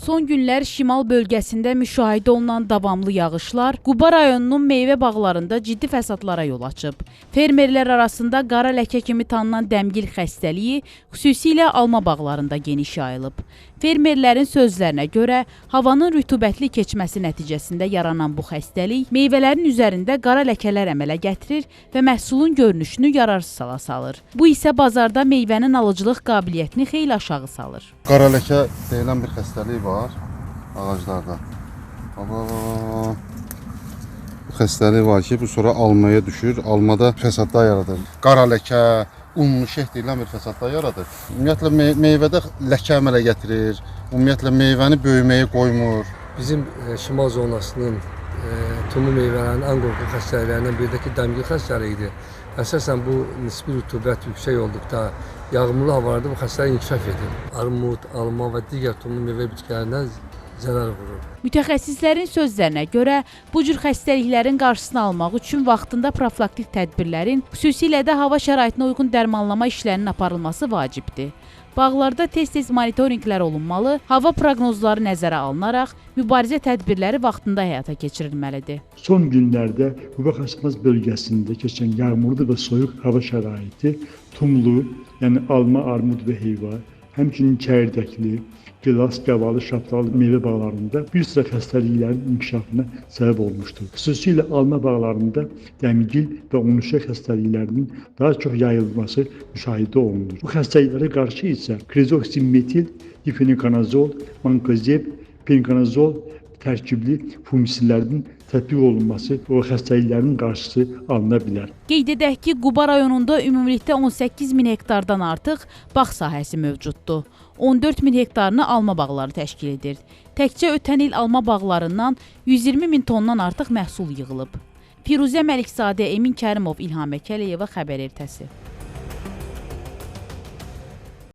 Son günlər şimal bölgəsində müşahidə olunan davamlı yağışlar Quba rayonunun meyvə bağlarında ciddi fəsadlara yol açıb. Fermerlər arasında qara ləkə kimi tanınan dəmgil xəstəliyi xüsusilə alma bağlarında geniş yayılıb. Fermerlərin sözlərinə görə havanın rütubətli keçməsi nəticəsində yaranan bu xəstəlik meyvələrin üzərində qara ləkələr əmələ gətirir və məhsulun görünüşünü yararsız hala salır. Bu isə bazarda meyvənin alıcılıq qabiliyyətini xeyli aşağı salır. Qara ləkə deyilən bir xəstəlik var ağaclarda. Bu xəstəlik var ki, bu sonra almaya düşür. Almada fəsadlar yaradır. Qara ləkə, unlu şeh deyilən bir fəsadlar yaradır. Ümumiyyətlə meyvədə ləkə əmələ gətirir. Ümumiyyətlə meyvəni böyüməyə qoymur. Bizim şimal zonasının tumu meyvələrinin ən qorxulu xəstəliklərindən biri də ki, dəmgil xəstəliyidir. Əsasən bu nisbi rütubət yüksək olduqda yağmurlu havalarda bu xəstəlik inkişaf edir. Armud, alma və digər tumu meyvə bitkilərindən zərər vurur. Mütəxəssislərin sözlərinə görə bu cür xəstəliklərin qarşısını almaq üçün vaxtında profilaktik tədbirlərin, xüsusilə də hava şəraitinə uyğun dərmanlama işlərinin aparılması vacibdir. Bağlarda tez-tez monitorinqlər olunmalı, hava proqnozları nəzərə alınaraq mübarizə tədbirləri vaxtında həyata keçirilməlidir. Son günlərdə Quba Xaçmaz bölgəsində keçən yağmurlu və soyuq hava şəraiti tumlu, yəni alma, armud və heyva, həmçinin çəyirdəkli, gilas, qavalı, şaftalı meyvə bağlarında bir sıra xəstəliklərin inkişafına səbəb olmuşdur. Xüsusilə alma bağlarında dəmgil və unuşa xəstəliklərinin daha çox yayılması müşahidə olunur. Bu xəstəliklərə qarşı isə krizoksimetil, difenikanazol, mankozeb, penikanazol tərkibli fungisilərin tətbiq olunması o xəstəliklərin qarşısı alına bilər. Qeyd edək ki, Quba rayonunda ümumilikdə 18 min hektardan artıq bağ sahəsi mövcuddur. 14 min hektarını alma bağları təşkil edir. Təkcə ötən il alma bağlarından 120 min tondan artıq məhsul yığılıb. Firuzə Məlikzadə, Emin Kərimov, İlham Əkəliyeva, Xəbər Ertəsi.